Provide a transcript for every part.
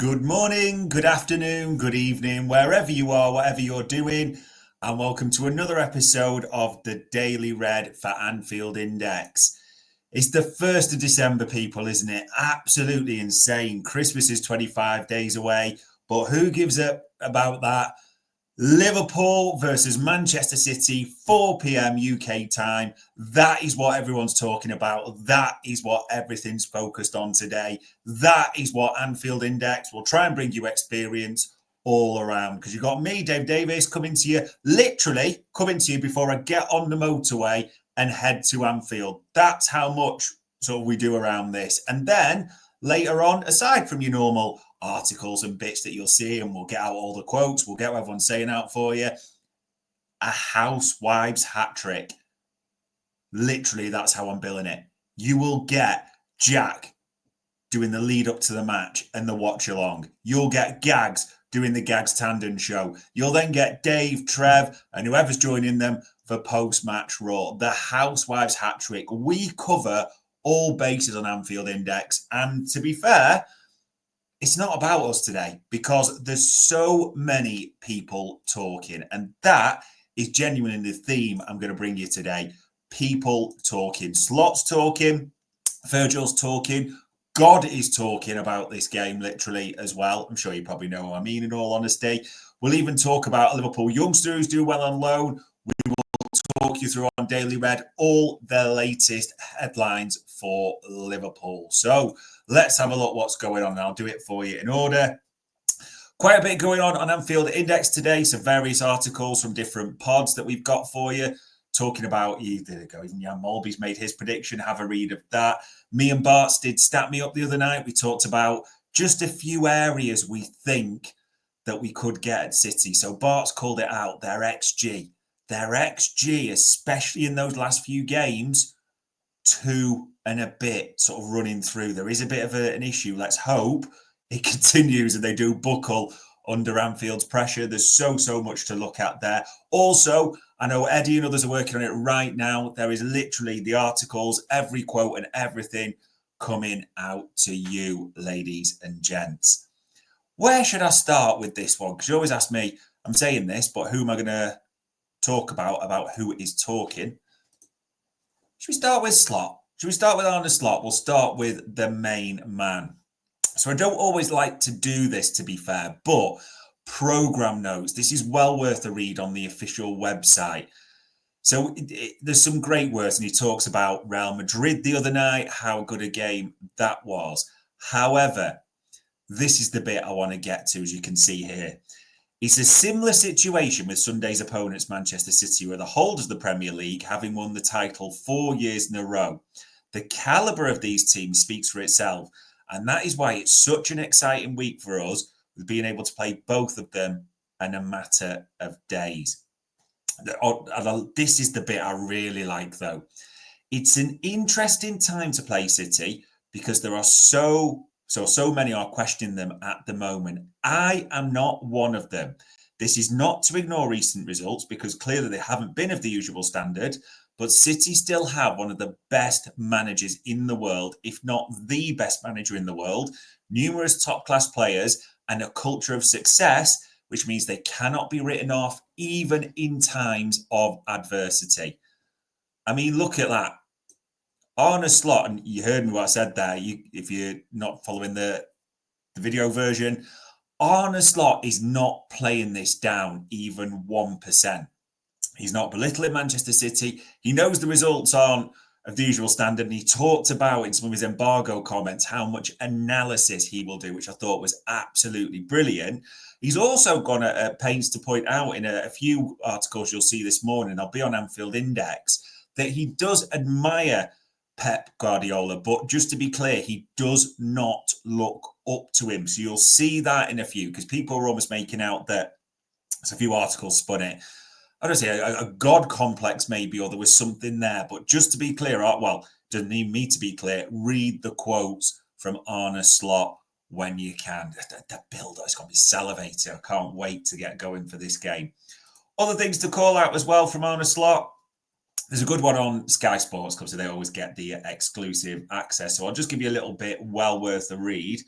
Good morning, good afternoon, good evening, wherever you are, whatever you're doing, and welcome to another episode of the Daily Red for Anfield Index. It's the 1st of December, people, isn't it? Absolutely insane. Christmas is 25 days away, but who gives up about that? Liverpool versus Manchester City, 4 p.m. UK time. That is what everyone's talking about. That is what everything's focused on today. That is what Anfield Index will try and bring you experience all around. Because you've got me, Dave Davis, coming to you, literally coming to you before I get on the motorway and head to Anfield. That's how much sort of we do around this. And then later on, aside from your normal articles and bits that you'll see, and we'll get out all the quotes, we'll get what everyone's saying out for you. A housewives hat trick. Literally, that's how I'm billing it. You will get Jack doing the lead up to the match and the watch along. You'll get Gags doing the Gags Tandem show. You'll then get Dave, Trev, and whoever's joining them for post-match Raw. The housewives hat trick. We cover all bases on Anfield Index. And to be fair, it's not about us today because there's so many people talking, and that is genuinely the theme I'm going to bring you today. People talking. Slot's talking. Virgil's talking. God is talking about this game literally as well. I'm sure you probably know what I mean, in all honesty. We'll even talk about Liverpool youngster who's doing well on loan. We will talk you through on Daily Red all the latest headlines for Liverpool. So let's have a look what's going on. I'll do it for you in order. Quite a bit going on Anfield Index today. So various articles from different pods that we've got for you. Talking about, there we go, even Jan Molby's made his prediction. Have a read of that. Me and Bart's did Stat Me Up the other night. We talked about just a few areas we think that we could get at City. So Bart's called it out, their XG. Their XG, especially in those last few games, 2 and a bit sort of running through. There is a bit of an issue. Let's hope it continues and they do buckle under Anfield's pressure. There's so much to look at there. Also, I know Eddie and others are working on it right now. There is literally the articles, every quote and everything coming out to you, ladies and gents. Where should I start with this one? Because you always ask me, I'm saying this, but who am I going to talk about who is talking? Should we start with Slot? Should we start with Arne Slot? We'll start with the main man. So I don't always like to do this, to be fair, but program notes. This is well worth a read on the official website. So there's some great words, and he talks about Real Madrid the other night, how good a game that was. However, this is the bit I want to get to, as you can see here. It's a similar situation with Sunday's opponents, Manchester City, where the holders of the Premier League, having won the title 4 years in a row. The calibre of these teams speaks for itself, and that is why it's such an exciting week for us, with being able to play both of them in a matter of days. This is the bit I really like, though. It's an interesting time to play City because there are so many are questioning them at the moment. I am not one of them. This is not to ignore recent results because clearly they haven't been of the usual standard, but City still have one of the best managers in the world, if not the best manager in the world, numerous top-class players, and a culture of success, which means they cannot be written off even in times of adversity. I mean, look at that. Arne Slot, and you heard me what I said there, if you're not following the video version, Arne Slot is not playing this down even 1%. He's not belittling Manchester City. He knows the results aren't of the usual standard, and he talked about in some of his embargo comments how much analysis he will do, which I thought was absolutely brilliant. He's also gone at pains to point out in a few articles you'll see this morning, I'll be on Anfield Index, that he does admire Pep Guardiola, but just to be clear, he does not look up to him. So you'll see that in a few, because people are almost making out that, there's a few articles spun it, I don't say a God complex maybe, or there was something there. But just to be clear, well, doesn't need me to be clear, read the quotes from Arne Slot when you can. The build-up is going to be salivating. I can't wait to get going for this game. Other things to call out as well from Arne Slot. There's a good one on Sky Sports because they always get the exclusive access. So I'll just give you a little bit well worth a read.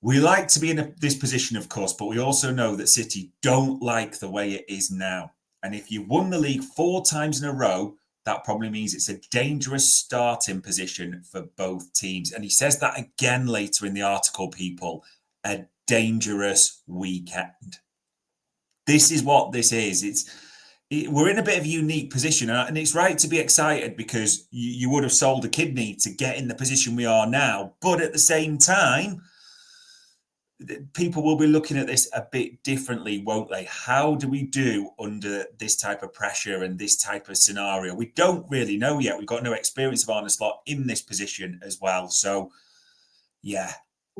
We like to be in this position, of course, but we also know that City don't like the way it is now. And if you won the league 4 times in a row, that probably means it's a dangerous starting position for both teams. And he says that again later in the article, people, a dangerous weekend. This is what this is. We're in a bit of a unique position, and it's right to be excited because you would have sold a kidney to get in the position we are now. But at the same time, people will be looking at this a bit differently, won't they? How do we do under this type of pressure and this type of scenario? We don't really know yet. We've got no experience of Arne Slot in this position as well. So, yeah,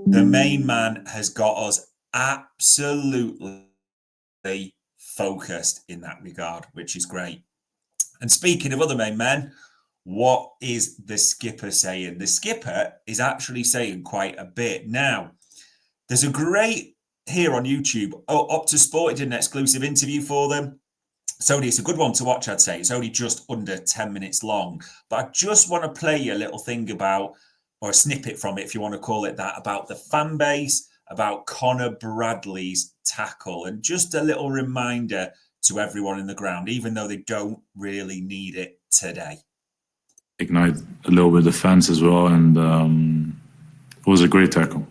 the main man has got us absolutely focused in that regard, which is great. And speaking of other main men, what is the skipper saying? The skipper is actually saying quite a bit now. There's a great here on YouTube. Opta Sport did an exclusive interview for them. So it's a good one to watch, I'd say. It's only just under 10 minutes long. But I just want to play you a little thing about, or a snippet from it, if you want to call it that, about the fan base, about Connor Bradley's tackle, and just a little reminder to everyone in the ground, even though they don't really need it today. Ignite a little bit the fans as well, and it was a great tackle.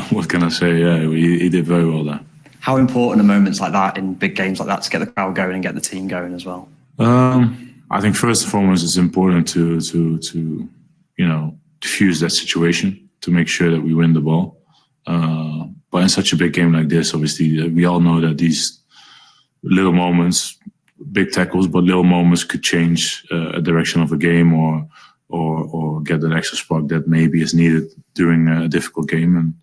What can I say? Yeah, he did very well there. How important are moments like that in big games like that to get the crowd going and get the team going as well? I think first and foremost, it's important to diffuse that situation to make sure that we win the ball. But in such a big game like this, obviously, we all know that these little moments, big tackles, but little moments could change a direction of a game or get an extra spark that maybe is needed during a difficult game. And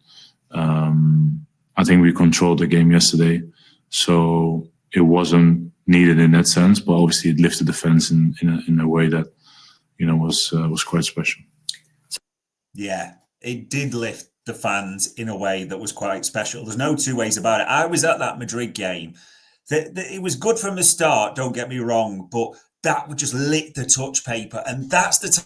I think we controlled the game yesterday, so it wasn't needed in that sense. But obviously, it lifted the fans in a way that was quite special. Yeah, it did lift the fans in a way that was quite special. There's no two ways about it. I was at that Madrid game. It was good from the start, don't get me wrong, but that would just lit the touch paper. And that's the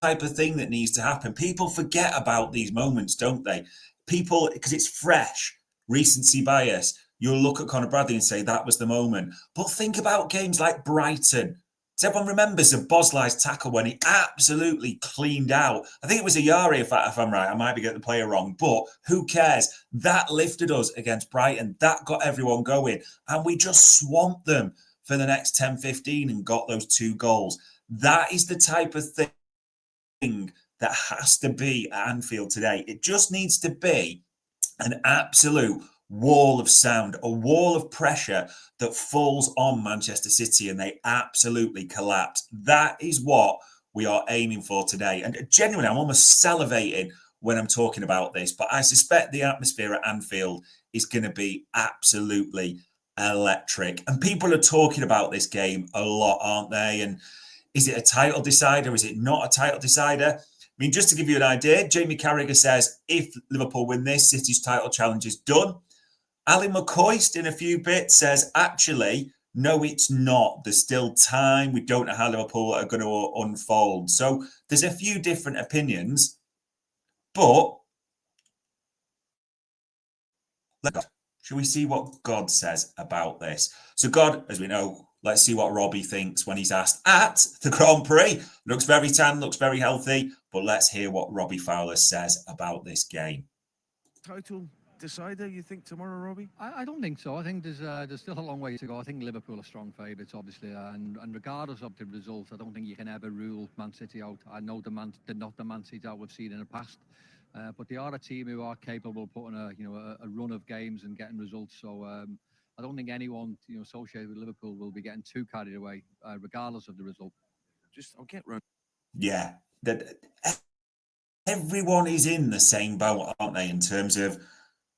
type of thing that needs to happen. People forget about these moments, don't they? People, because it's fresh, recency bias. You'll look at Connor Bradley and say that was the moment. But think about games like Brighton. Does everyone remembers of Boslai's tackle when he absolutely cleaned out? I think it was a Yari, if I'm right. I might be getting the player wrong, but who cares? That lifted us against Brighton. That got everyone going. And we just swamped them for the next 10, 15 and got those 2 goals. That is the type of thing that has to be at Anfield today. It just needs to be an absolute wall of sound, a wall of pressure that falls on Manchester City and they absolutely collapse. That is what we are aiming for today. And genuinely, I'm almost salivating when I'm talking about this, but I suspect the atmosphere at Anfield is going to be absolutely electric. And people are talking about this game a lot, aren't they? And is it a title decider? Is it not a title decider? I mean, just to give you an idea, Jamie Carragher says if Liverpool win this, City's title challenge is done. Ali McCoist in a few bits says, actually, no, it's not. There's still time. We don't know how Liverpool are going to unfold. So there's a few different opinions, but shall we see what God says about this? So God, as we know, let's see what Robbie thinks when he's asked at the Grand Prix. Looks very tan, looks very healthy, but let's hear what Robbie Fowler says about this game. Title decider, you think, tomorrow, Robbie? I don't think so. I think there's still a long way to go. I think Liverpool are strong favourites, obviously, and regardless of the results, I don't think you can ever rule Man City out. I know they're not the Man City that we've seen in the past, but they are a team who are capable of putting a run of games and getting results. So I don't think anyone associated with Liverpool will be getting too carried away, regardless of the result. I'll get round. Yeah, everyone is in the same boat, aren't they? In terms of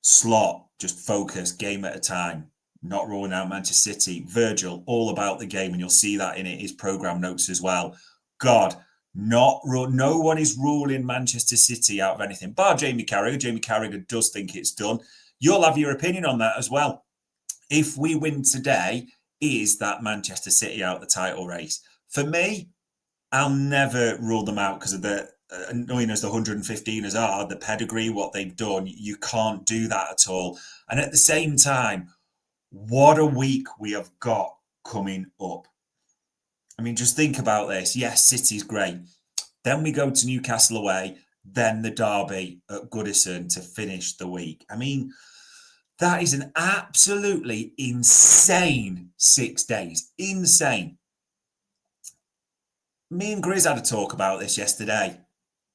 Slot, just focus, game at a time, not ruling out Manchester City. Virgil, all about the game, and you'll see that in his programme notes as well. God, no one is ruling Manchester City out of anything, bar Jamie Carragher. Jamie Carragher does think it's done. You'll have your opinion on that as well. If we win today, is that Manchester City out the title race? For me, I'll never rule them out because of the annoying as the 115ers are, the pedigree, what they've done, you can't do that at all. And at the same time, what a week we have got coming up. I mean, just think about this. Yes, City's great. Then we go to Newcastle away, then the derby at Goodison to finish the week. I mean, that is an absolutely insane 6 days. Insane. Me and Grizz had a talk about this yesterday.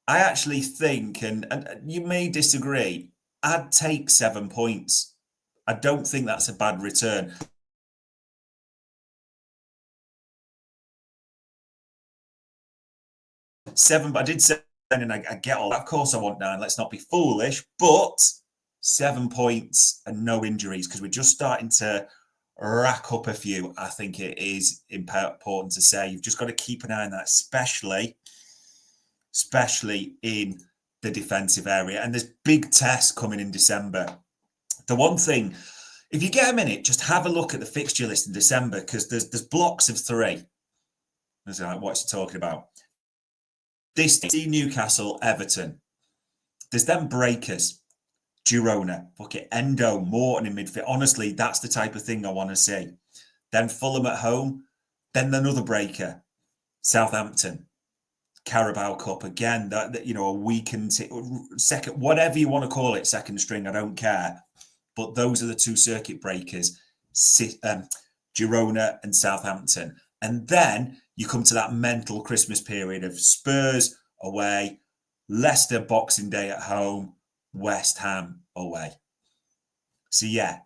I actually think, and you may disagree, I'd take 7 points. I don't think that's a bad return. Seven, but I did 7, and I get all that. Of course, I want 9. Let's not be foolish, but 7 points and no injuries, because we're just starting to rack up a few. I think it is important to say you've just got to keep an eye on that, especially in the defensive area. And there's big tests coming in December. The one thing, if you get a minute, just have a look at the fixture list in December, because there's blocks of 3. It's like, what's he talking about? This Newcastle, Everton. There's then breakers. Girona, Endo, Morton in midfield. Honestly, that's the type of thing I want to see. Then Fulham at home. Then another breaker. Southampton. Carabao Cup again. That a weakened second, whatever you want to call it, second string. I don't care. But those are the 2 circuit breakers. Girona and Southampton. And then you come to that mental Christmas period of Spurs away, Leicester Boxing Day at home, West Ham away. So yeah,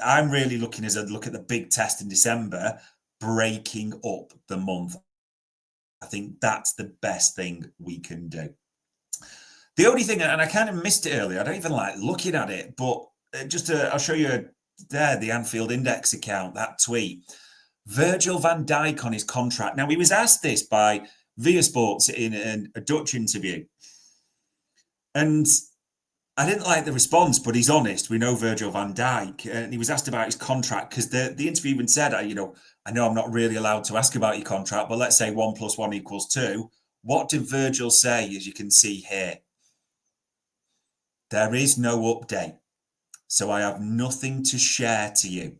I'm really looking as I look at the big test in December, breaking up the month. I think that's the best thing we can do. The only thing, and I kind of missed it earlier, I don't even like looking at it, but I'll show you there, the Anfield Index account, that tweet. Virgil van Dijk on his contract. Now, he was asked this by Via Sports in a Dutch interview. And I didn't like the response, but he's honest. We know Virgil van Dijk. And he was asked about his contract, because the interview even said, I know I'm not really allowed to ask about your contract, but let's say 1 + 1 = 2. What did Virgil say, as you can see here? There is no update. So I have nothing to share to you.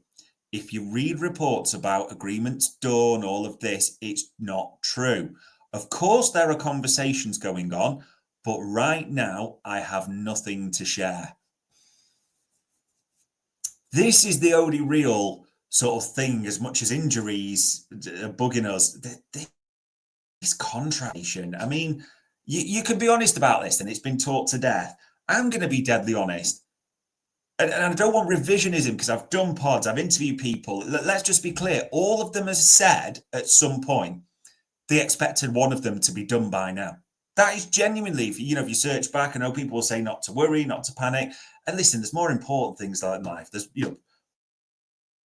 If you read reports about agreements done, all of this, it's not true. Of course, there are conversations going on, but right now I have nothing to share. This is the only real sort of thing, as much as injuries are bugging us. This contract, I mean, you can be honest about this, and it's been talked to death. I'm going to be deadly honest. And I don't want revisionism, because I've done pods, I've interviewed people. Let's just be clear. All of them have said at some point they expected one of them to be done by now. That is genuinely, if you search back, I know people will say not to worry, not to panic. And listen, there's more important things like in life. There's,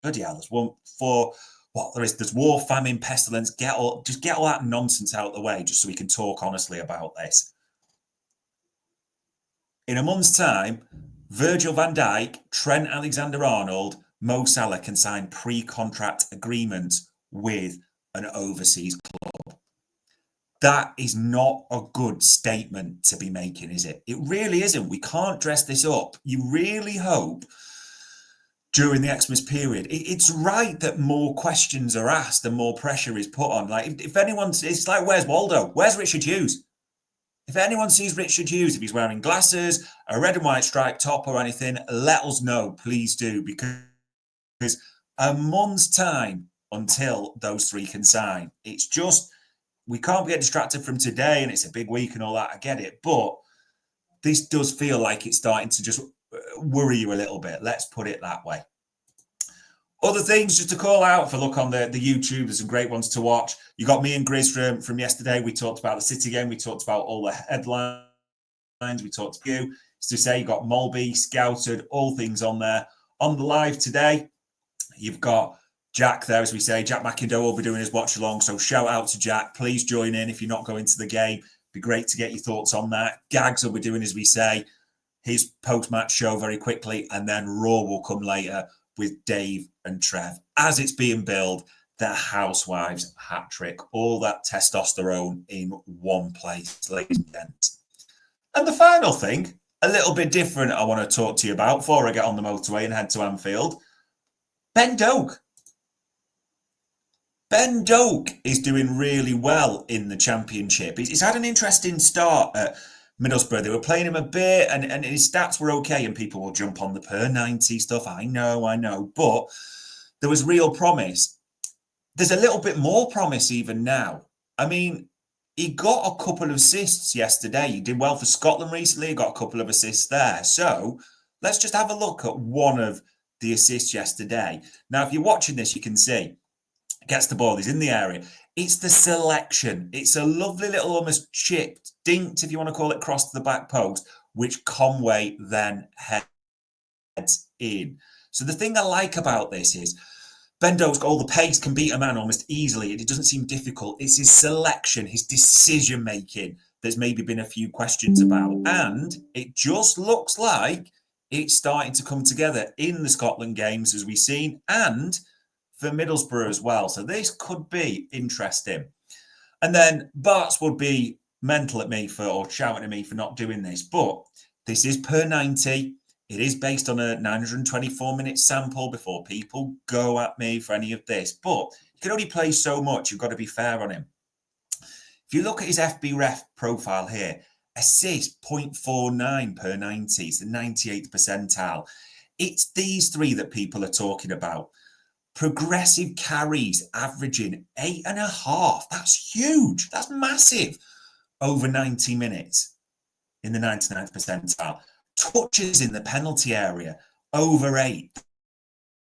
bloody hell, there's one for what there is. There's war, famine, pestilence. Get all that nonsense out of the way, just so we can talk honestly about this. In a month's time, Virgil van Dijk, Trent Alexander-Arnold, Mo Salah can sign pre-contract agreements with an overseas club. That is not a good statement to be making, is it? It really isn't. We can't dress this up. You really hope during the Xmas period, it's right that more questions are asked and more pressure is put on. Like, if anyone's, it's like, where's Waldo? Where's Richard Hughes? If anyone sees Richard Hughes, if he's wearing glasses, a red and white striped top or anything, let us know, please do, because a month's time until those 3 can sign. It's just, we can't get distracted from today, and it's a big week and all that, I get it, but this does feel like it's starting to just worry you a little bit. Let's put it that way. Other things just to call out, if I look on the YouTube, there's some great ones to watch. You got me and Grizz from yesterday. We talked about the City game. We talked about all the headlines. We talked to you. As to say, you got Molby, Scouted, all things on there. On the live today, you've got Jack there, as we say. Jack McIndoe will be doing his watch along. So shout out to Jack. Please join in if you're not going to the game. It'd be great to get your thoughts on that. Gags will be doing, as we say, his post-match show very quickly. And then Raw will come later with Dave and Trev. As it's being billed, the housewives hat trick, all that testosterone in one place, ladies and gents. And the final thing, a little bit different, I want to talk to you about before I get on the motorway and head to Anfield. Ben Doak. Ben Doak is doing really well in the Championship. He's had an interesting start at Middlesbrough. They were playing him a bit and his stats were okay, and people will jump on the per 90 stuff. I know. But there was real promise. There's a little bit more promise even now. I mean, he got a couple of assists yesterday. He did well for Scotland recently. He got a couple of assists there. So let's just have a look at one of the assists yesterday. Now, if you're watching this, you can see gets the ball, he's in the area. It's the selection. It's a lovely little almost chipped, dinked, if you want to call it, cross to the back post, which Conway then heads in. So the thing I like about this is Ben Doak's got all the pace, can beat a man almost easily. It doesn't seem difficult. It's his selection, his decision-making there's maybe been a few questions about. And it just looks like it's starting to come together in the Scotland games, as we've seen, and for Middlesbrough as well. So this could be interesting. And then Barts would be mental at me or shouting at me for not doing this. But this is per 90. It is based on a 924-minute sample before people go at me for any of this. But he can only play so much. You've got to be fair on him. If you look at his FB ref profile here, assist 0.49 per 90. It's the 98th percentile. It's these three that people are talking about. Progressive carries averaging 8.5. That's huge. That's massive. Over 90 minutes in the 99th percentile. Touches in the penalty area, over 8.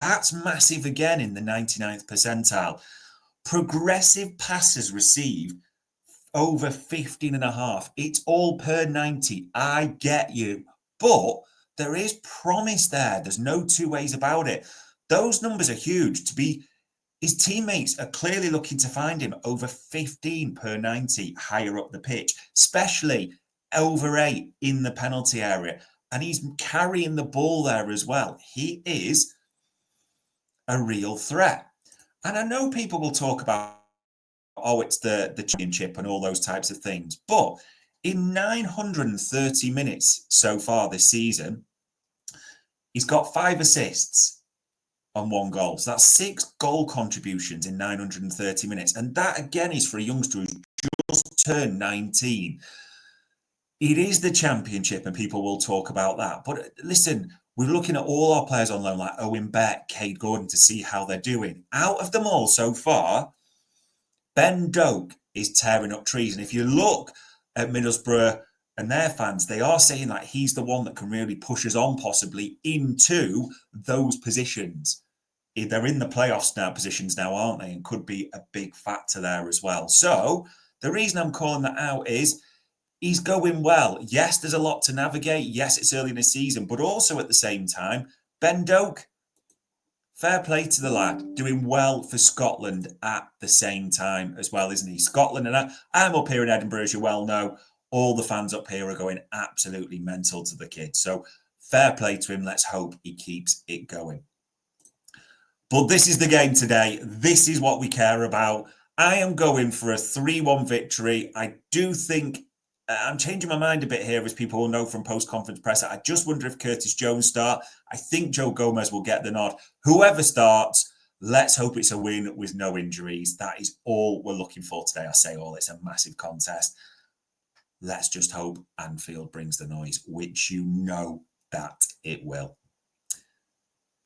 That's massive again in the 99th percentile. Progressive passes received, over 15.5. It's all per 90. I get you. But there is promise there. There's no two ways about it. Those numbers are huge. His teammates are clearly looking to find him over 15 per 90 higher up the pitch, especially over 8 in the penalty area. And he's carrying the ball there as well. He is a real threat. And I know people will talk about, it's the Championship and all those types of things. But in 930 minutes so far this season, he's got 5 assists on 1 goal. So that's 6 goal contributions in 930 minutes. And that, again, is for a youngster who's just turned 19. It is the Championship, and people will talk about that. But listen, we're looking at all our players on loan, like Owen Beck, Cade Gordon, to see how they're doing. Out of them all so far, Ben Doak is tearing up trees. And if you look at Middlesbrough and their fans, they are saying that he's the one that can really push us on possibly into those positions. They're in the playoffs now, positions now, aren't they? And could be a big factor there as well. So the reason I'm calling that out is he's going well. Yes, there's a lot to navigate. Yes, it's early in the season, but also at the same time, Ben Doak, fair play to the lad, doing well for Scotland at the same time as well, isn't he? Scotland, and I'm up here in Edinburgh, as you well know. All the fans up here are going absolutely mental to the kid. So fair play to him. Let's hope he keeps it going. But this is the game today. This is what we care about. I am going for a 3-1 victory. I do think I'm changing my mind a bit here, as people will know from post-conference press. I just wonder if Curtis Jones starts. I think Joe Gomez will get the nod. Whoever starts, let's hope it's a win with no injuries. That is all we're looking for today. I say all, it's a massive contest. Let's just hope Anfield brings the noise, which you know that it will.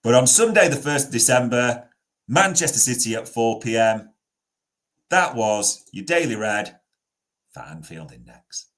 But on Sunday, the 1st of December, Manchester City at 4 p.m. That was your Daily Red for Anfield Index.